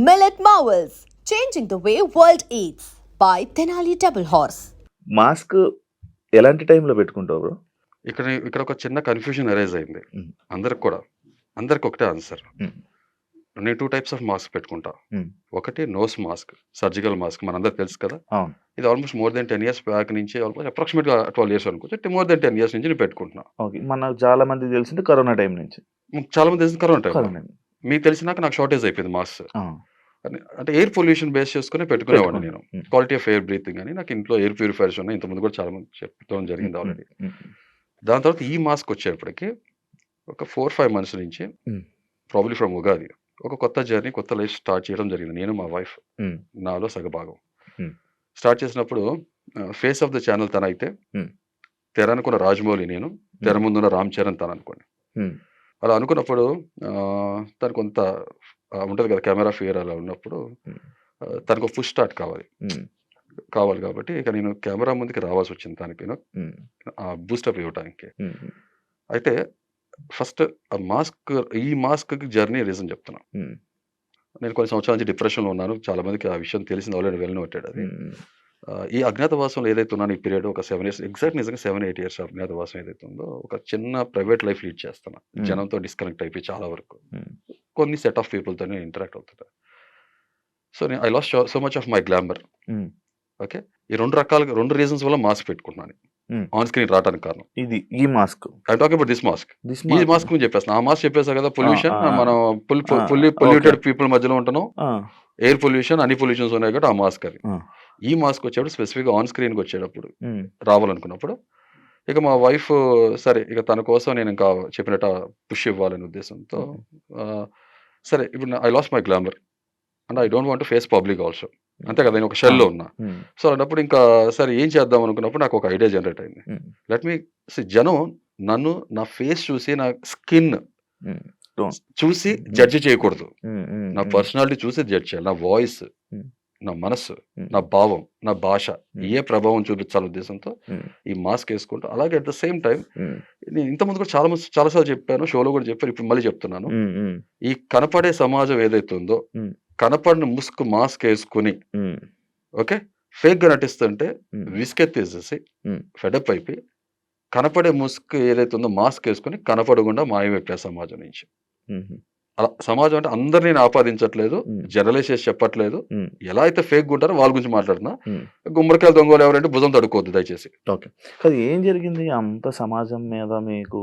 Millet Marvels, changing the way world eats by Tenali Double Horse. Mask ఎలాంటి టైంలో పెట్టుకుంటావు bro? ఇక్కడ ఒక చిన్న కన్ఫ్యూజన్ అరైజ్ అయింది మ్మ్. అందరికి ఒకటే ఆన్సర్. మ్మ్. నేను 2 టైప్స్ ఆఫ్ మాస్క్ పెట్టుకుంటా. మ్మ్. ఒకటి నోస్ మాస్క్, సర్జికల్ మాస్క్, మనందరికి తెలుసు కదా. అవును. ఇది almost more than 10 years back నుంచి, ఆల్మోస్ట్ అప్రాక్సిమేట్గా 12 ఇయర్స్ అనుకోవచ్చు. మోర్ దెన్ 10 ఇయర్స్ నుంచి నేను పెట్టుకుంటున్నా. ఓకే. మనకు చాలా మంది తెలిసింది కరోనా టైం నుంచి. చాలా మంది తెలిసిన కరోనా టైం. కరోనా మీకు తెలిసినాక నాకు షార్టేజ్ అయిపోయింది మాస్క్. ఆ, అంటే ఎయిర్ పొల్యూషన్ బేస్ చేసుకుని పెట్టుకునేవాడిని నేను. మ్మ్. క్వాలిటీ ఆఫ్ ఎయిర్ బ్రీతింగ్ అని నాకు ఇంట్లో ఎయిర్ ప్యూరిఫైర్స్ ఉన్నాయి. ఇంతకుముందు కూడా చాలా మంది చెప్పడం జరిగింది ఆల్రెడీ. మ్మ్. దాని తర్వాత ఈ మాస్క్ వచ్చేప్పటికి ఒక 4-5 మంత్స్ నుంచి మ్మ్. ప్రాబ్లీ ఫ్రమ్ ఉగాది ఒక కొత్త జర్నీ, కొత్త లైఫ్ స్టార్ట్ చేయడం జరిగింది. నేను, మా వైఫ్, మ్మ్. నాలో సగభాగం. మ్మ్. స్టార్ట్ చేసినప్పుడు ఫేస్ ఆఫ్ ద ఛానల్ తన అయితే, మ్మ్. తెర అనుకున్న రాజమౌళి నేను, తెర ముందున్న రామ్ చరణ్ తను అనుకోండి. మ్మ్. అలా అనుకున్నప్పుడు తను కొంత ఉంటుంది కదా కెమెరా ఫియర్. అలా ఉన్నప్పుడు మ్మ్. తనకు ఒక పుష్ స్టార్ట్ కావాలి మ్మ్. కాబట్టి ఇక నేను కెమెరా ముందుకి రావాల్సి వచ్చింది తనకి మ్మ్. బూస్టప్ ఇవ్వడానికి. మ్మ్. అయితే ఫస్ట్ ఈ మాస్క్ జర్నీ రీజన్ చెప్తున్నా. మ్మ్. నేను కొన్ని సంవత్సరాల నుంచి డిప్రెషన్లో ఉన్నాను. చాలా మందికి ఆ విషయం తెలిసింది, ఆల్రెడీ వెళ్ళని పెట్టాడు అది. మ్మ్. ఈ అజ్ఞాతవాసంలో ఏదైతే ఉన్నాను ఈ పీరియడ్ ఒక 7 ఇయర్స్, ఎగ్జాక్ట్ నిజంగా 7-8 ఇయర్స్ అజ్ఞాతవాసం ఏదైతే ఉందో, ఒక చిన్న ప్రైవేట్ లైఫ్ లీడ్ చేస్తున్నా. జనంతో డిస్కనెక్ట్ అయిపోయి చాలా వరకు మ్మ్. కొన్ని సెట్ ఆఫ్ పీపుల్తో ఇంటరాక్ట్ అవుతుంటా. సో నేను I last so much of my glamour. Hmm. Okay. ఈ రెండు రీజన్స్ వల్ల మాస్క్ పెట్టుకుంటున్నాను. మ్మ్. ఆన్ స్క్రీన్ రావడానికి కారణం ఇది ఈ mask. I talk about this mask. ఈ మాస్క్ గురించి చెప్పేస్తాను. ఆ మాస్క్ చెప్పేసా కదా, పొల్యూషన్, ఆ, మనం ఆ, ఫుల్లీ పొల్యూటెడ్ పీపుల్ మధ్యలో ఉంటున్నాం. ఆ, ఎయిర్ పొల్యూషన్, అన్ని పొల్యూషన్స్ ఉన్నాయి కాబట్టి ఆ మాస్క్ అది. ఆ. ఈ మాస్క్ వచ్చేటప్పుడు స్పెసిఫిక్గా ఆన్ స్క్రీన్కి వచ్చేటప్పుడు మ్మ్. రావాలనుకున్నప్పుడు ఇక మా వైఫ్ సరే ఇక తన కోసం నేను ఇంకా చెప్పినట్టు పుష్ ఇవ్వాలనే ఉద్దేశంతో సరే ఇప్పుడు I lost my glamour and I don't want to face public also. అంతే కదా, నేను ఒక షెల్లో ఉన్నా. మ్మ్. సో అలాంటప్పుడు ఇంకా సరే ఏం చేద్దాం అనుకున్నప్పుడు నాకు ఒక ఐడియా జనరేట్ అయింది. మ్మ్. లెట్ మీ జనం నన్ను నా ఫేస్ చూసి, నా స్కిన్ మ్మ్. Don't. చూసి జడ్జి చేయకూడదు. మ్మ్. మ్మ్. నా పర్సనాలిటీ చూసి జడ్జ్ చేయాలి. నా వాయిస్, మ్మ్. నా మనస్సు, మ్మ్. నా భావం, నా భాష మ్మ్. ఏ ప్రభావం చూపించాలనే ఉద్దేశంతో మ్మ్. ఈ మాస్క్ వేసుకుంటూ, అలాగే అట్ ద సేమ్ టైం మ్మ్. నేను ఇంతకుముందు కూడా చాలాసార్లు చెప్పాను, షోలో కూడా చెప్పాను, ఇప్పుడు మళ్ళీ చెప్తున్నాను. మ్మ్. మ్మ్. ఈ కనపడే సమాజం ఏదైతే ఉందో, మ్మ్. కనపడిన మాస్క్ వేసుకుని మ్మ్. ఓకే ఫేక్ గా నటిస్తుంటే మ్మ్. విసుకెత్తేసేసి మ్మ్. ఫెడప్ అయిపోయి కనపడే ముసుగు ఏదైతే ఉందో మాస్క్ వేసుకుని కనపడకుండా మాయమైపోయా సమాజం నుంచి. మ్మ్. అలా సమాజం అంటే అందరినీ నేను ఆపాదించట్లేదు, మ్మ్. జనరలైజ్ చేసి చెప్పట్లేదు. మ్మ్. ఎలా అయితే ఫేక్ ఉంటారో వాళ్ళ గురించి మాట్లాడుతున్నా. మ్మ్. గుమ్మడికాయలు దొంగలు ఎవరంటే భుజం తడుకోవద్దు దయచేసి. ఓకే. కానీ ఏం జరిగింది అంత సమాజం మీద మీకు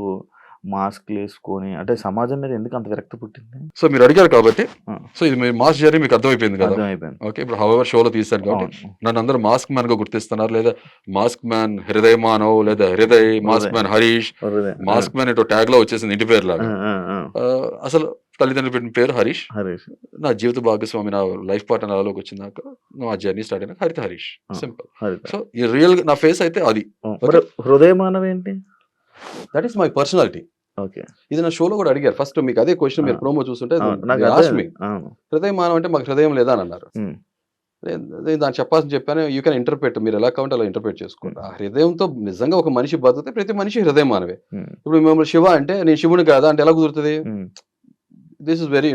మాస్క్లు వేసుకొని, అంటే సమాజం మీద ఎందుకు అంత విరక్తి పుట్టింది? సో మీరు అడిగారు కాబట్టి, ఆ, సో ఇది మీ మాస్క్ జర్నీ మీకు అర్థమైపోయింది కదా. అర్థమైపోయింది. ఓకే, ఇప్పుడు హవెవర్ షోలో తీశారు కాబట్టి అవును. నన్ను అందరూ మాస్క్ మ్యాన్ గా గుర్తిస్తున్నారు, లేదా మాస్క్ మ్యాన్ హృదయ మానవ్, లేదా హృదయ్, మాస్క్ మ్యాన్ హరీష్, హృదయ. మాస్క్ మ్యాన్ ఇటు ట్యాగ్ లో వచ్చేసింది ఇంటి పేరు లాగా. ఆ, ఆ, ఆ. అసలు తల్లిదండ్రులు పెట్టిన పేరు హరీష్. హరీష్. నా జీవిత భాగస్వామి, నా లైఫ్ పార్ట్నర్ అలాలోకి వచ్చినాక నా జర్నీ స్టార్ట్ అయినాక హరిత హరీష్, ఆ. సింపుల్. హరిత. సో ఈ రియల్ నా ఫేస్ అయితే అది. మరి హృదయమానవ ఏంటి? That is my personality. Okay. ఇది నా షోలో కూడా అడిగారు. ఫస్ట్ మీకు అదే క్వశ్చన్ మీరు ప్రోమో చూస్తుంటే నాకు ఆస్మి అవును. హృదయం మానవం అంటే మాకు హృదయం లేదా అని అన్నారు. మ్మ్. నేను దాన్ని చెప్పాల్సి చెప్పాను. యూ కెన్ ఇంటర్ప్రెట్, మీరు ఎలా కావాలంటే అలా ఇంటర్ప్రెట్ చేసుకోండి. ఆ హృదయంతో నిజంగా ఒక మనిషి బతికితే ప్రతి మనిషి హృదయం మానవే. మ్మ్. ఇప్పుడు మేము శివ అంటే నేను శివుని కాదా అంటే ఎలా కుదురుతుంది? Hmm. This is very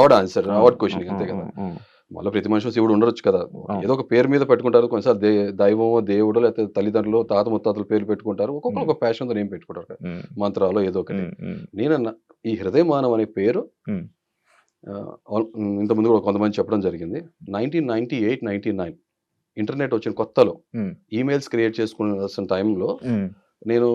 odd answer, odd question అంతే కదా. ఆ, మళ్ళీ ప్రతి మనిషి శివుడు ఉండొచ్చు కదా. ఆ. ఏదో ఒక పేరు మీద పెట్టుకుంటారు. కొన్నిసార్లు దైవమో దేవుడో లేకపోతే తల్లిదండ్రులు తాత ముత్తాతల పేరు పెట్టుకుంటారు. ఒక్కొక్కరు ఒక ప్యాషన్తో నేను పెట్టుకుంటారు కదా. మ్మ్. మంత్రాలు ఏదో ఒకటి. మ్మ్. మ్మ్. నేనన్నా ఈ హృదయ మానవ్ అనే పేరు మ్మ్. ఇంతకుముందు కూడా కొంతమంది చెప్పడం జరిగింది. 1998-99 ఇంటర్నెట్ వచ్చిన కొత్తలో మ్మ్. ఈమెయిల్స్ క్రియేట్ చేసుకున్న టైంలో మ్మ్. నేను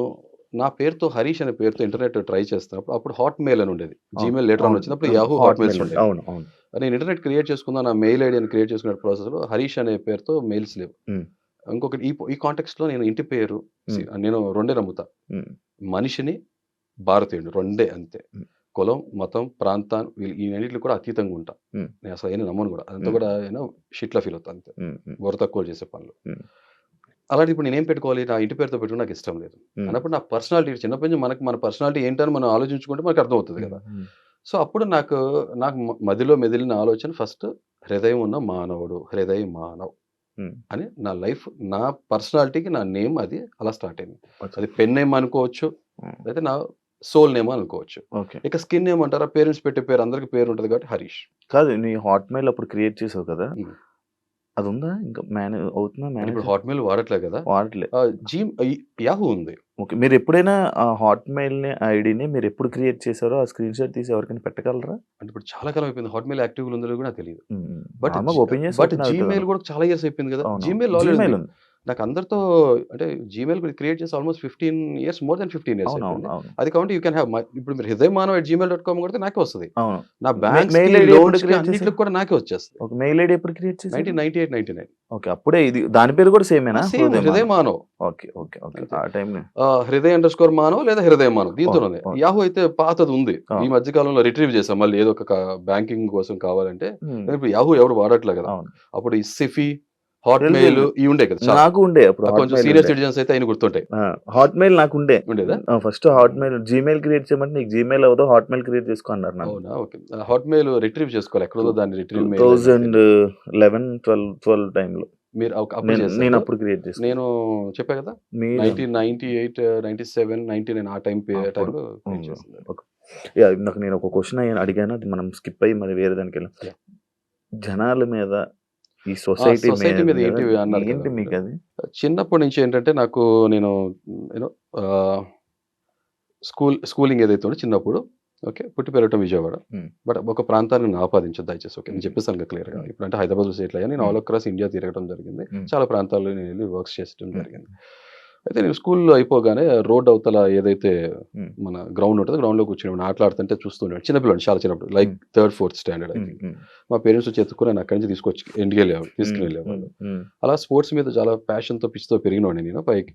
నా పేరుతో హరీష్ అనే పేరుతో ఇంటర్నెట్ ట్రై చేస్తున్నప్పుడు అప్పుడు హాట్ మెయిల్ అని ఉండేది. జీమెయిల్ లేటర్ అని వచ్చినప్పుడు యాహూ హాట్ మెయిల్స్ ఉండేది. అవును, అవును. నేను ఇంటర్నెట్ క్రియేట్ చేసుకున్నా, నా మెయిల్ ఐడియాని క్రియేట్ చేసుకునే ప్రాసెస్లో హరీష్ అనే పేరుతో మెయిల్స్ లేవు. మ్మ్. ఇంకొకటి ఈ కాంటెక్స్ట్లో నేను ఇంటి పేరు నేను రెండే నమ్ముతా. మ్మ్. మనిషిని, భారతీయుడు రెండే అంతే. మ్మ్. కులం, మతం, ప్రాంతాన్ని ఈ రెండింటిలో కూడా అతీతంగా ఉంటా. మ్మ్. నేను అసలు ఏమైనా నమ్మను కూడా. అదంతా కూడా షిట్లా ఫీల్ అవుతా అంతే. మ్మ్. మ్మ్. బుర్ర తక్కువ చేసే పనులు. మ్మ్. అలాంటి ఇప్పుడు నేనేం పెట్టుకోవాలి? నా ఇంటి పేరుతో పెట్టుకుని నాకు ఇష్టం లేదు. మ్మ్. అన్నప్పుడు నా పర్సనాలిటీ చిన్నప్పటి నుంచి మన పర్సనాలిటీ ఏంటని మనం ఆలోచించుకుంటే మనకు అర్థమవుతుంది కదా. మ్మ్. సో అప్పుడు నాకు మదిలో మెదిలిన ఆలోచన ఫస్ట్ హృదయం ఉన్న మానవుడు, హృదయ మానవ్ మ్మ్. అని నా లైఫ్, నా పర్సనాలిటీకి నా నేమ్ అది అలా స్టార్ట్ అయింది. అచ్చా. అది పెన్ నేమ్ అనుకోవచ్చు, మ్మ్. అయితే నా సోల్ నేమ్ అనుకోవచ్చు. ఓకే. ఇక స్కిన్ నేమ్ అంటారా, పేరెంట్స్ పెట్టే పేరు అందరికి పేరు ఉంటుంది కాబట్టి హరీష్. కాదు నీ హాట్‌మెయిల్ అప్పుడు క్రియేట్ చేసావు కదా! హ్మ్. అదుందా? ఇంకా అవుతుందా అంటే ఇప్పుడు మేనేజ్? హాట్‌మెయిల్ వాడట్లే కదా! వాడట్లే. యాహూ ఉంది. ఓకే. మీరెప్పుడైనా ఆ హాట్‌మెయిల్‌ని ఐడీని మీరెప్పుడు క్రియేట్ చేసారో ఆ స్క్రీన్‌షాట్ తీసి ఎవరికైనా పెట్టగలరా? అంటే ఇప్పుడు చాలా కాలం అయిపోయింది. హాట్‌మెయిల్ యాక్టివ్‌లో ఉందో లేదో కూడా నాకు తెలీదు. హ్మ్. బట్ నార్మల్‌గా ఓపెన్ చేసి ఓపెన్ జీమెయిల్ అవుతదను. కూడా చాలా ఇయర్స్ అయిపోయింది కదా! అవునవును. జీమెయిల్ ఆల్రెడీ జీమెయిల్ ఉంది. ఉంది. నాకు అందరితో అంటే జీమెయిల్ క్రియేట్ చేసి almost 15 years, more than 15 years అవునవును. అయిపోయింది. అవును. అది కావాలంటే యూ కెన్ హావ్ ఇప్పుడు మీరు hridaymaanav@gmail.com కొడితే నాకే వస్తది. అవును. నా బ్యాంక్స్‌కి, మెయిల్ ఐడీ ఎప్పుడు లోన్స్‌కి క్రియేట్ చేసారు? అన్నిట్లికి కూడా నాకే వచ్చేస్తది. ఓకే. మెయిల్ ఐడీ ఎప్పుడు క్రియేట్ చేసారు? 1998, 99. ఓకే. అప్పుడే ఇది దాని పేరు కూడా సేమేనా? సేమ్ హృదయమానవ్. హృదయమానవ్. ఓకే. ఓకే. ఓకే. అంతే. ఆ టైంలో హృదయ_మానవ్ లేదా హృదయమానవ్ దీంతోనే ఉంది. ఓకే. యాహూ అయితే పాతది ఉంది. ఈ అవును. మధ్య కాలంలో రిట్రీవ్ చేశాం మళ్ళీ ఏదో ఒక బ్యాంకింగ్ కోసం కావాలంటే. హ్మ్. ఇప్పుడు యాహూ ఎవరు వాడట్లే కదా! అవును. అప్పుడు ఈ సిఫీ, తెలుసు హాట్‌మెయిల్ తెలుసు. ఇవి ఉండే కదా చాలా. నాకు ఉండే అప్పుడు కొంచెం హాట్‌మెయిల్ సీనియర్ ఉండే. సిటిజన్స్ అయితే అయిన గుర్తుంటాయి. ఆ! హాట్‌మెయిల్ నాకుండే. ఉండేదా? ఫస్ట్ హాట్‌మెయిల్ జీమెయిల్ క్రియేట్ చేయమంటే నీకు జీమెయిల్ అవ్వదు హాట్‌మెయిల్ క్రియేట్ చేసుకో అన్నారు నన్ను. అవునా? ఓకే. హాట్‌మెయిల్ రిట్రీవ్ చేసుకోవాలి. ఎక్కడుందో దాన్ని రిట్రీవ్ మెయిల్ అని చెప్పి. 2011, 12 టైంలో మీరు అప్పుడు చేశారు. నేనప్పుడు క్రియేట్ చేసుకున్నా. నేను చెప్పా కదా! మీరు 1998, 97, 99 ఆ అప్పుడు టైంలో క్రియేట్ చేసింది. ఓకే. యాహ్! ఇందాక నేను ఒక క్వెషన్ అడిగాను. అది మనం స్కిప్ అయ్యి మరి వేరే దానికెళ్ళాం. యాహ్! జనాల మీద ఈ సొసైటీ సొసైటీ మీద మీద ఏంటి అన్నారు కదా ఏంటి మీరు. మీకది? చిన్నప్పటి నుంచి ఏంటంటే నాకు నేను యూనో ఆహ్, స్కూలింగ్ ఏదైతే ఉందో చిన్నప్పుడు ఓకే. పుట్టి పెరగటం విజయవాడ. హ్మ్. బట్ ఒక ప్రాంతాన్ని నేను ఆపాదించదు దయచేసి. ఓకే. నేను హ్మ్. చెప్పేసాను కదా క్లియర్‌గా. హ్మ్. ఇప్పుడంటే హైదరాబాద్‌లో సెటిల్ అయ్యాను. నేను హ్మ్. ఆల్ అక్రాస్ ఇండియా తిరగడం జరిగింది. హ్మ్. చాలా ప్రాంతాల్లో నేను వెళ్లి వర్క్స్ చేసడం హ్మ్. జరిగింది. అయితే నేను స్కూల్‌లో అయిపోగానే రోడ్ అవతల ఏదైతే హ్మ్. మన గ్రౌండ్ ఉంటదో గ్రౌండ్‌లో కూర్చునేవాడిని. ఆటలాడుతుంటే చూస్తుండేవాడిని. చిన్నపిల్లోడిని చాలా చిన్నప్పుడు. లైక్ హ్మ్. థర్డ్, ఫోర్త్ స్టాండర్డ్ ఐ హ్మ్. థింక్. హ్మ్. మా పేరెంట్స్ వచ్చి ఎత్తుకొని నన్ను అక్కడి నుంచి తీసుకొచ్చి హ్మ్. తీసుకునెళ్ళేవాళ్ళు. హ్మ్. అలా స్పోర్ట్స్ మీద చాలా ప్యాషన్‌తో, పిచ్చితో పెరిగినోడిని నేను. పైకి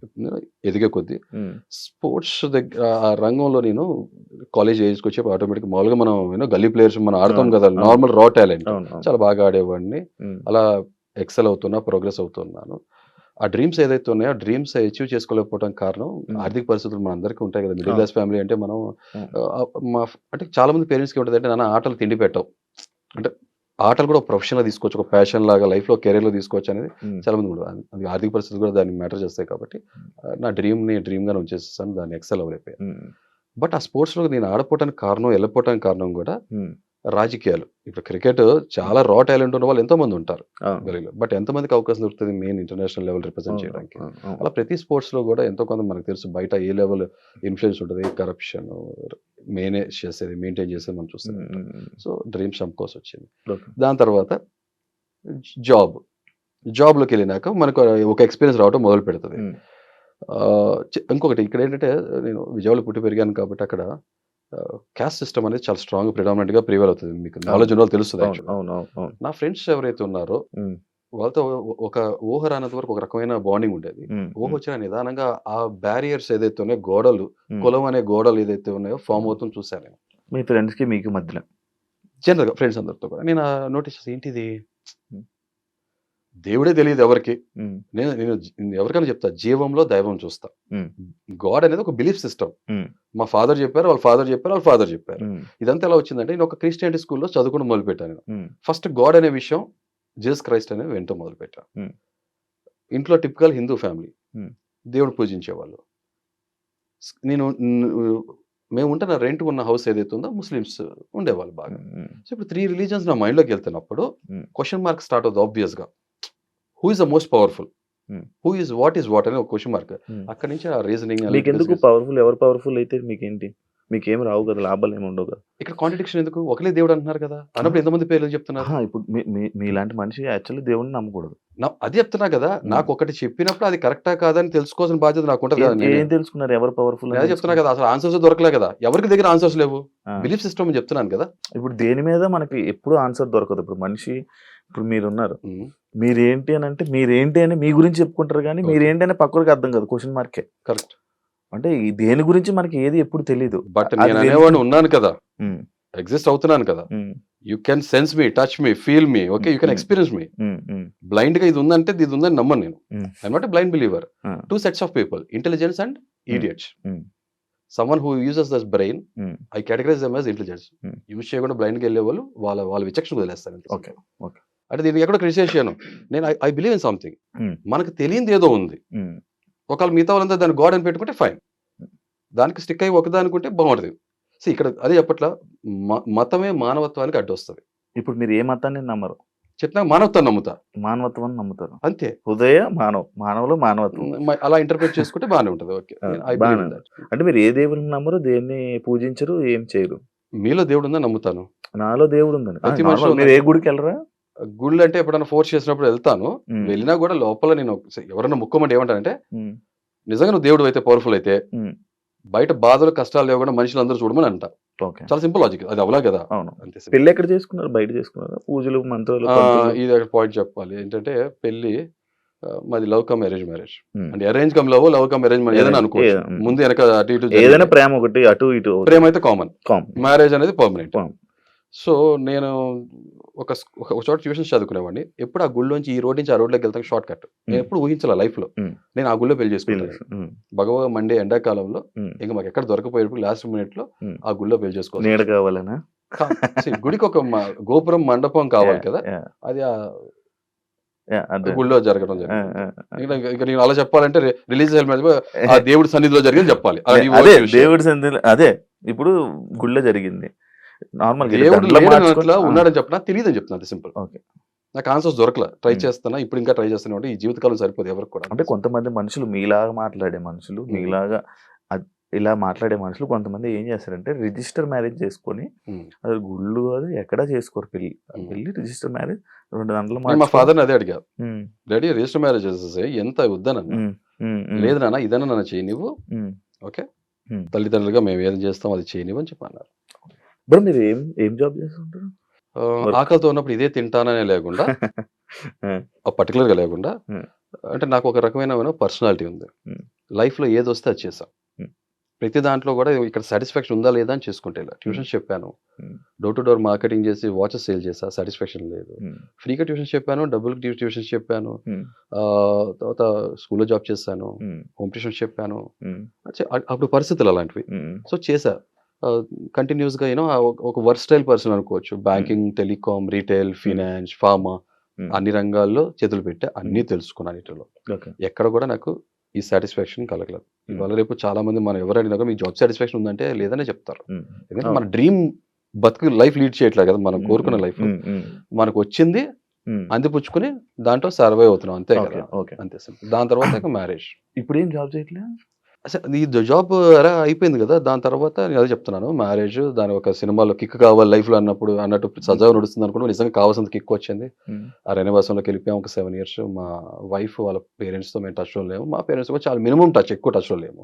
ఎదిగే కొద్దీ. హ్మ్. స్పోర్ట్స్ ఆ రంగంలో నేను కాలేజ్ ఏజ్‌కొచ్చి ఆటోమేటిక్‌గా మామూలుగా మనం గల్లీ ప్లేయర్స్ మనం ఆడతాం అవును. కదా! అవును. Normal talent. అవును. అవును. చాలా బాగా ఆడేవాడిని. హ్మ్. అలా ఎక్సెల్ అవుతున్నా, ప్రోగ్రెస్ అవుతున్నాను. ఆ డ్రీమ్స్ ఏదైతే ఉన్నాయో, ఆ డ్రీమ్స్ అచీవ్ చేసుకోలేకపోవడానికి కారణం హ్మ్. ఆర్థిక పరిస్థితులు మనందరికీ ఉంటాయి కదా! మిడిల్ అవును. క్లాస్ ఫ్యామిలీ అంటే మనం హ్మ్. ఆహ్, మా అంటే చాలా మంది పేరెంట్స్‌కి ఏముంటదంటే నాన్న ఆటలు తిండి పెట్టవు. అంటే ఆటలు కూడా ఒక ప్రొఫెషన్‌లా తీసుకోవచ్చు. ఒక ప్యాషన్ లాగా లైఫ్‌లో కెరియర్‌లో తీసుకోవచ్చు అనేది హ్మ్. చాలా మందికి ఉండదు. అది ఆర్థిక పరిస్థితులు కూడా దాన్ని మ్యాటర్ చేస్తాయి కాబట్టి నా డ్రీమ్‌గానే ఉంచేసేసాను. దాన్ని ఎక్సెల్ అవ్వలేకపోయాను. హ్మ్. బట్ ఆ స్పోర్ట్స్‌లో నేను ఆడకపోవటానికి కారణం, ఎళ్ళకపోవటానికి కారణం కూడా హ్మ్. రాజకీయాలు. ఇప్పుడు క్రికెట్ చాలా టాలెంట్ ఉన్న వాళ్ళు ఎంతోమంది ఉంటారు అవును. గల్లీలో. బట్ ఎంతమందికి అవకాశం దొరుకుతది మెయిన్ ఇంటర్నేషనల్ లెవెల్ రిప్రజెంట్ అవును. చేయడానికి. అవును. అవును. అలా ప్రతి స్పోర్ట్స్‌లో కూడా ఎంతో కొంత మనకు తెలుసు. బయట ఏ లెవెల్ ఇన్‌ఫ్లూయెన్స్ ఉంటది. కరప్షన్ మెయింటైన్ చేసేది మనం చూస్తూనే హ్మ్. ఉంటాం. హ్మ్. సో, డ్రీమ్స్ చంపుకోవాల్సొచ్చింది. ఓకే. దాని తర్వాత జాబ్. జాబ్‌లోకెళ్ళినాక మనకు ఒక ఎక్స్‌పీరియన్స్ రావటం మొదలు పెడతది. హ్మ్. ఇంకొకటి ఇక్కడేంటంటే నేను విజయవాడలో పుట్టి పెరిగాను కాబట్టి అక్కడ కాస్ట్ సిస్టమ్ అనేది చాలా ప్రిడామినెంట్‌గా ప్రివైల్ అవుతది. మీకు అవును. నాలెడ్జ్ ఉన్నవాళ్ళకి తెలుస్తది అవును. యాక్చువల్‌గా. అవును. అవును. అవును. నా ఫ్రెండ్స్ ఎవరైతే ఉన్నారో హ్మ్. వాళ్ళతో ఒక ఊహ రానంత వరకు ఒక రకమైన బాండింగ్ ఉండేది. హ్మ్. హ్మ్. ఊహొచ్చిన నిదానంగా ఆ బ్యారియర్స్ ఏదైతే ఉన్నాయో గోడలు, హ్మ్. కులం అనే గోడలు ఏదైతే ఉన్నాయో ఫార్మ్ హ్మ్. అవుతుంది చూసాను నేను. మీ ఫ్రెండ్స్‌కి మీకు మధ్యన. జనరల్‌గా ఫ్రెండ్స్ అందరితో కూడా. నేను నోటీస్ చేసి ఏంటిది? హ్మ్. దేవుడే తెలీదు ఎవరికీ. హ్మ్. నేను నేను ఎవరికైనా చెప్తా. జీవంలో దైవం చూస్తా. హ్మ్. గాడ్ అనేది ఒక బిలీఫ్ సిస్టమ్. హ్మ్. మా ఫాదర్ చెప్పారు. వాళ్ళ ఫాదర్ చెప్పారు. వాళ్ళ ఫాదర్ చెప్పారు. హ్మ్. ఇదంతా ఎలా వచ్చిందంటే నేను ఒక క్రిస్టియానిటీ స్కూల్‌లో చదువుకోవడం మొదలుపెట్టాను నేను. హ్మ్. ఫస్ట్ గాడ్ అనే విషయం జీసస్ క్రైస్ట్ అనేది వినటం మొదలుపెట్టా. హ్మ్. ఇంట్లో టిపికల్ హిందూ ఫ్యామిలీ. హ్మ్. దేవుడు పూజించేవాళ్ళు. నేను మేము ఉంటున్న రెంట్ ఉన్న హౌస్ ఏదైతే ఉందో ముస్లిమ్స్ ఉండేవాళ్ళు బాగా. హ్మ్. సో, ఇప్పుడు 3 రిలిజియన్స్ నా మైండ్‌లోకి వెళ్తున్నప్పుడు హ్మ్. క్వెషన్ మార్క్ స్టార్ట్ అవుద్ది ఆబ్వియస్‌గా. Who is the most powerful? హ్మ్. వాట్ ఈస్ వాట్ అనే ఒక క్వెషన్ మార్క్. హ్మ్. అక్కడి నుంచి ఆ రీజనింగ్ మీకెందుకు పవర్‌ఫుల్? ఎవరు పవర్‌ఫుల్ అయితే మీకేంటి? మీకేమి రావు కదా! లాభాలేమి ఉండవు కదా! ఇక్కడ కాంట్రడిక్షన్ ఎందుకు? ఒకలే దేవుడు అంటున్నారు కదా! అహా! అన్నప్పుడు ఎంతమంది పేర్లు చెప్తున్నారు? అహా! ఇప్పుడు మీలాంటి మనిషి యాక్చువల్లీ దేవుడిని నమ్మకూడదు. అదే చెప్తున్నా కదా! హ్మ్. నాకొకటి చెప్పినప్పుడు అది కరెక్టా కాదా అని తెలుసుకోవాల్సిన బాధ్యత నాకుంటది కదా! ఏం తెలుసుకున్నారు? ఎవరు పవర్‌ఫుల్ నేను అని అదే చెప్తున్నా తెలుసుకున్నారు? కదా! అసలు ఆన్సర్స్ దొరకలే కదా! ఎవరికి దగ్గర ఆన్సర్స్ లేవు. ఆ! బిలీఫ్ సిస్టమ్ అని చెప్తున్నాను కదా! ఇప్పుడు దేని మీద మనకి ఎప్పుడు ఆన్సర్ దొరకదు. ఇప్పుడు మీరున్నారు. హ్మ్. మీరేంటి అనంటే మీరేంటి అని మీ గురించి చెప్పుకుంటారు గానీ, ఓకే. మీరేంటి అని పక్కోడికి అర్థం కాదు. క్వెషన్ మార్కే. కరెక్ట్. అంటే ఈ దేని గురించి మనకి ఏది ఎప్పుడు తెలీదు. బట్ అది నేను వెళ్తూ అనేవాడిని ఉన్నాను కదా! హ్మ్. ఎగ్జిస్ట్ అవుతున్నాను కదా! హ్మ్. You can sense me, touch me, feel me. Okay. హ్మ్. యూ కెన్ హ్మ్. ఎక్స్‌పీరియన్స్ మీ. హ్మ్. హ్మ్. బ్లైండ్‌గా ఇది ఉందంటే ఇది ఉందని నమ్మను నేను. హ్మ్. I am not a blind believer. ఆ! 2 sets of people intelligence and hmm. Idiots. Hmm. Someone who uses this brain hmm. I categorise them as intelligence. Hmm. Use చేయకుండా బ్లైండ్‌గా ఎళ్ళేవాళ్ళు వాళ్ళ విచక్షణకు వదిలేస్తాను అంతే ఓకే. సింపుల్. ఓకే. అంటే దీన్ని ఎక్కడో క్రిటిసైజ్ చేయను. నేను ఐ బిలీవ్ ఇన్ సంథింగ్. హ్మ్. మనకు తెలియనిది ఏదో ఉంది. హ్మ్. ఒకవేళ మిగతా వాళ్ళంతా దాన్ని గాడ్ అని పెట్టుకుంటే ఫైన్. దానికి స్టిక్ అయ్యి ఒకదానుకుంటే బాగుంటది. ఇక్కడ అదే చెప్పట్లా, మతమే మానవత్వానికి అడ్డొస్తది. ఇప్పుడు మీరు ఏ మతాన్ని నమ్మరు? చెప్పినా మానవత్వాన్ని నమ్ముతా. మానవత్వాన్ని నమ్ముతారు. అంతే. హృదయ మానవులు మానవత్వం. అలా ఇంటర్ప్రిట్ చేసుకుంటే బానే ఉంటది. ఓకే. ఐ బిలీవ్ బానే ఇన్ ఉంది. దట్. అంటే మీరు ఏ దేవుడిని నమ్మరు, దేన్ని పూజించరు, ఏం చేయరు. మీలో దేవుడుందని నమ్ముతాను. నాలో దేవుడు ఉందని. ప్రతి నార్మల్. మనిషిలో మీరు ఏ గుడికి వెళ్ళరా? గుళ్ళు అంటే ఎప్పుడైనా ఫోర్స్ చేసినప్పుడు వెళ్తాను. వెళ్ళినా కూడా లోపల నేను ఎవరైనా ముక్కమంటే ఏమంటానంటే, నిజంగా నువ్వు దేవుడు అయితే, పవర్ఫుల్ అయితే, బయట బాధలు కష్టాలు లేకుండా మనుషులు అందరూ చూడమని అంట. ఓకే. చాలా సింపుల్ లాజిక్. అది అవలా కదా. అవును. అంతే simple. పెళ్లి ఎక్కడ చేసుకున్నారు? బయట చేసుకున్నారా? పూజలు, మంత్రాలు, పంతులు? ఇది ఒక పాయింట్ చెప్పాలి ఏంటంటే, పెళ్లి మాది లవ్ కమ్ అరేంజ్ మ్యారేజ్. అంటే arrange come love come arrange marriage ఏదైనా అనుకోవచ్చు. ముందు వెనక అటు ఇటు ఏదైనా ప్రేమ ఒకటి అటు ఇటు. ప్రేమ అయితే కామన్, మ్యారేజ్ అనేది పర్మనెంట్. సో నేను ఒక చోట ట్యూషన్స్ చదువుకునేవాడిని. ఎప్పుడు ఆ గుళ్ళోంచి ఈ రోడ్ నుంచి ఆ రోడ్లోకి వెళ్తాను షార్ట్ కట్. నేను ఎప్పుడు ఊహించాల లైఫ్ లో నేను ఆ గుళ్ళో పెళ్లి చేసుకున్నాను. భగవ మండే ఎండాకాలంలో ఇంకా మాకు ఎక్కడ దొరకపోయేప్పుడు లాస్ట్ మినిట్ లో ఆ గుళ్ళో పెళ్లి చేసుకోవాలి. నీడ కావాలనా? గుడికి ఒక గోపురం మండపం కావాలి కదా, అది ఆ గుళ్ళో జరగడం జరిగింది. ఇంకా నేను అలా చెప్పాలంటే రిలీజ్ ఆ దేవుడి సన్నిధిలో జరిగింది చెప్పాలి. అదే దేవుడి సన్నిధిలో. అదే ఇప్పుడు గుళ్ళో జరిగింది. నార్మల్ దేవుడు ఉన్నాడని చెప్పినా తెలియదని చెప్తున్నా. సింపుల్. ఓకే. నాకు ఆన్సర్స్ దొరకలా. ట్రై చేస్తున్నా, ఇప్పుడు ఇంకా ట్రై చేస్తున్నా. అంటే ఈ జీవితకాలం సరిపోదు ఎవరికి కూడా. అంటే కొంతమంది మనుషులు మీలాగా మాట్లాడే మనుషులు, మీలాగా ఇలా మాట్లాడే మనుషులు కొంతమంది ఏం చేస్తారంటే రిజిస్టర్ మ్యారేజ్ చేసుకొని, అది గుళ్ళు అది ఎక్కడా చేసుకోరు పెళ్లి. రిజిస్టర్ మ్యారేజ్ 2 గంటలు. మా ఫాదర్ని అదే అడిగా, డాడీ రిజిస్టర్ మ్యారేజ్ చేసేసి ఎంత వద్దనన్నా. లేదు నాన్న ఇదన్నా నన్ను చేయి నువ్వు, ఓకే తల్లిదండ్రులుగా మేము ఏం చేస్తాం అది చేయనివ్వు అని చెప్పన్నారు. బ్రో మీరు ఏం జాబ్ చేస్తుంటారు? ఆకలితో ఉన్నప్పుడు ఇదే తింటాననే లేకుండా, పర్టికులర్గా లేకుండా, అంటే నాకు ఒక రకమైన పర్సనాలిటీ ఉంది. లైఫ్లో ఏది వస్తే అది చేసాం. ప్రతి దాంట్లో కూడా ఇక్కడ సాటిస్ఫాక్షన్ ఉందా లేదా అని చేసుకుంటే, ట్యూషన్స్ చెప్పాను, డోర్ టు డోర్ మార్కెటింగ్ చేసి వాచెస్ సేల్ చేసా, సాటిస్ఫాక్షన్ లేదు. ఫ్రీగా ట్యూషన్స్ చెప్పాను, డబ్బులకి ట్యూషన్స్ చెప్పాను, తర్వాత స్కూల్లో జాబ్ చేశాను, హోమ్ ట్యూషన్స్ చెప్పాను. అప్పుడు పరిస్థితులు అలాంటివి. సో చేసా కంటిన్యూస్గా. ఒక వర్స్టైల్ పర్సన్ అనుకోవచ్చు. Banking, telecom, retail, finance, pharma అన్ని రంగాల్లో చేతులు పెట్టా, అన్నీ తెలుసుకున్నాను. వీటిలో ఎక్కడ కూడా నాకు ఈ సాటిస్ఫాక్షన్ కలగలేదు. ఇవాళ రేపు చాలా మంది మనం ఎవరైనా మీకు జాబ్ సాటిస్ఫాక్షన్ ఉందంటే లేదనే చెప్తారు. ఎందుకంటే మన డ్రీమ్ బతుకు లైఫ్ లీడ్ చేయట్లేదు కదా, మనం కోరుకున్న లైఫ్ మనకు వచ్చింది అందిపుచ్చుకుని దాంట్లో సర్వైవ్ అవుతున్నాం, అంతే కదా. అంతే సింపుల్. దాని తర్వాత మ్యారేజ్. ఇప్పుడు ఏం జాబ్ చేయట్లేదు? అసలు ఈ జాబ్ అలా అయిపోయింది కదా. దాని తర్వాత నేను అదే చెప్తున్నాను, మ్యారేజ్, దాని ఒక సినిమాలో కిక్ కావాలి లైఫ్లో అన్నట్టు సజావు నడుస్తుంది అనుకుంటే నిజంగా కావాల్సిన కిక్ వచ్చింది. ఆ రణవాసంలోకి వెళ్ళిపోయాము ఒక 7 years. మా వైఫ్ వాళ్ళ పేరెంట్స్తో మేము టచ్లో లేము, మా పేరెంట్స్ కూడా చాలా మినిమం టచ్, ఎక్కువ టచ్లో లేము.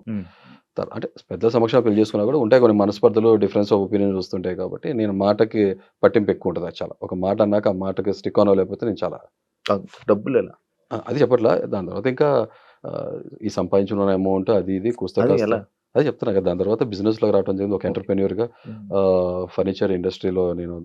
అంటే పెద్ద సమక్షంలో పెళ్లి చేసుకున్నా కూడా ఉంటాయి కొన్ని మనస్పర్ధలు, డిఫరెన్స్ ఆఫ్ ఒపీనియన్స్ వస్తుంటాయి. కాబట్టి నేను మాటకి పట్టింపు ఎక్కువ ఉంటుంది. చాలా ఒక మాట అన్నాక ఆ మాటకి స్టిక్ ఆన్ లేకపోతే నేను చాలా డబ్బులు ఎలా అది చెప్పట్లా. దాని తర్వాత ఇంకా ఈ సంపాదించిన అమౌంట్ అది ఇది కూస్తా అదే చెప్తున్నా కదా. దాని తర్వాత బిజినెస్ లో రావడం జరిగింది. ఒక ఎంటర్ప్రెన్యూర్ గా ఫర్నిచర్ ఇండస్ట్రీలో నేను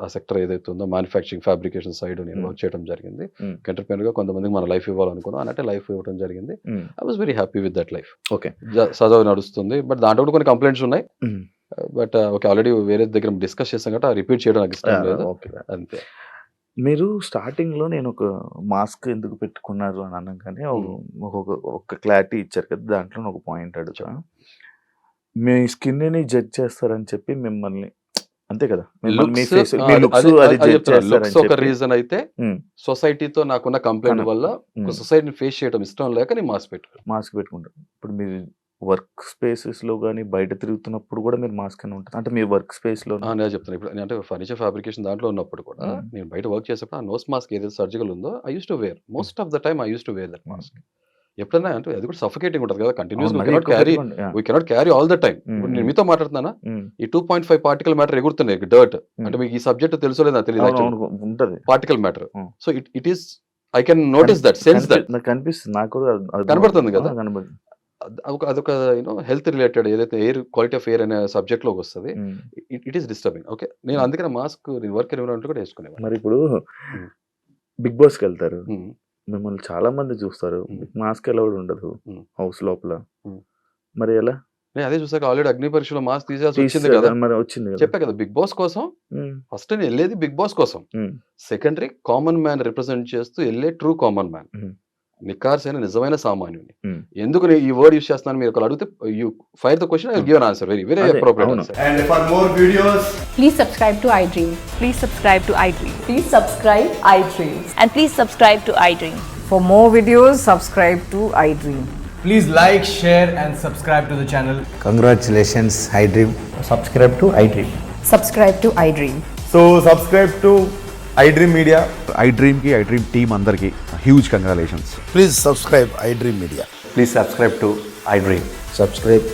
ఆ సెక్టర్ ఏదైతే ఉందో మ్యానుఫ్యాక్చరింగ్, ఫ్యాబ్రికేషన్ సైడ్ నేను వర్క్ చేయడం జరిగింది. ఎంటర్ప్రెన్యూర్ గా కొంతమందికి మన లైఫ్ ఇవ్వాలనుకున్నాం, అన్నట్టే లైఫ్ ఇవ్వడం జరిగింది. I was very happy with that life. Okay, సజావు నడుస్తుంది. బట్ దాంట్లో కూడా కొన్ని కంప్లైంట్స్ ఉన్నాయి. బట్ ఓకే, ఆల్రెడీ వేరే దగ్గర డిస్కస్ చేస్తాం కాబట్టి రిపీట్ చేయడం నాకు ఇష్టం లేదు, అంతే. మీరు స్టార్టింగ్లో నేను ఒక మాస్క్ ఎందుకు పెట్టుకున్నారు అని అన్నాం, కానీ ఒక క్లారిటీ ఇచ్చారు కదా. దాంట్లో ఒక పాయింట్ అడుగుతా, మీ స్కిన్ని జడ్జ్ చేస్తారని చెప్పి మిమ్మల్ని, అంతే కదా, ఒక రీజన్ అయితే సొసైటీతో నాకున్న కంప్లైంట్ వల్ల సొసైటీని ఫేస్ చేయడం ఇష్టం లేక నేను మాస్క్ పెట్టుకుంటాను. ఇప్పుడు మీరు వర్క్ స్పేసెస్ లో కానీ బయట తిరుగుతున్నప్పుడు కూడా మీరు మాస్క్ అని ఉంటుంది, అంటే మీ వర్క్ స్పేస్ లో నేను చెప్తాను. ఇప్పుడు అంటే ఫర్నిచర్ ఫ్యాబ్రికేషన్ దాంట్లో ఉన్నప్పుడు కూడా నేను బయట వర్క్ చేసేప్పుడు ఆ నోస్ మాస్క్ ఏదైతే సర్జికల్ ఉందో I use to wear most of the time. I use to wear that mask. ఎప్పుడైనా అంటే అది కూడా సఫికేటింగ్ ఉంటుంది కదా, continuous we cannot carry all the time. ఇప్పుడు నేను మీతో మాట్లాడుతున్నానా, ఈ 2.5 పార్టికల్ మ్యాటర్ ఎగురుతున్నాయి, డర్ట్. అంటే మీకు ఈ సబ్జెక్ట్ తెలుసో లేదా తెలియదు, ఉంటుంది particle matter. So it is, I can notice that, sense that. నాకు కనిపిస్తుంది, నాకు కనబడుతుంది కదా. అదొక హెల్త్ రిలేటెడ్ ఏదైతే ఎయిర్ క్వాలిటీ ఆఫ్ ఎయిర్ అనే సబ్జెక్ట్ లోకి వస్తుంది. It is disturbing. ఓకే, నేను అందుకనే మాస్క్ నేను వర్క్ ఎన్విరాన్మెంట్ కూడా వేసుకునేవాడిని. మరి ఇప్పుడు బిగ్ బాస్కి వెళ్తారు, మిమ్మల్ని చాలా మంది చూస్తారు, మాస్క్ అలౌడ్ ఉండదు హౌస్ లోపల, మరి ఎలా? నేను అదే చూసాక ఆల్రెడీ అగ్ని పరీక్షలో మాస్క్ తీసేసి వచ్చింది కదా, మరి వచ్చింది చెప్పా కదా. బిగ్ బాస్ కోసం ఫస్ట్ నేను వెళ్ళేది బిగ్ బాస్ కోసం, సెకండరీ కామన్ మ్యాన్ రిప్రజెంట్ చేస్తూ వెళ్ళే ట్రూ కామన్ మ్యాన్. నికార్సైన నిజమైన సామాన్యుని. హ్మ్. ఎందుకు నేను ఈ వర్డ్ యూజ్ చేస్తున్నాను మీరు ఒకళ్ళు అడిగితే you fire the question I will give an answer very అదే, అప్రోప్రియేట్ అవును. Answer. And for more videos, Please subscribe to iDream. Please subscribe to iDream. Please subscribe iDreams. And please subscribe to iDream. For more videos, subscribe to iDream. please like, share, and subscribe to the channel. Congratulations, iDream. Subscribe to iDream. Subscribe to iDream. So subscribe to iDream Media. iDream की iDream team अंदर की huge congratulations. Please subscribe iDream Media. Please subscribe to iDream. Subscribe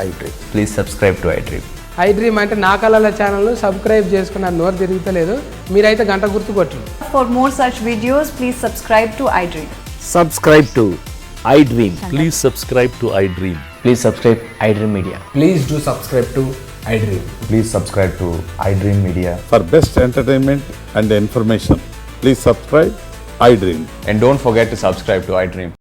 iDream. Please subscribe to iDream. iDream అంటే నా కళల ఛానల్ను subscribe చేసుకున్న నోరు తిరుగుతలేదు మీరైతే గంట గుర్తు కొట్టండి. For more such videos, please subscribe to iDream. Subscribe to iDream. Please subscribe to iDream. Please subscribe iDream Media. Please do subscribe to iDream. Please subscribe to iDream Media. For best entertainment and information, please subscribe iDream. And don't forget to subscribe to iDream.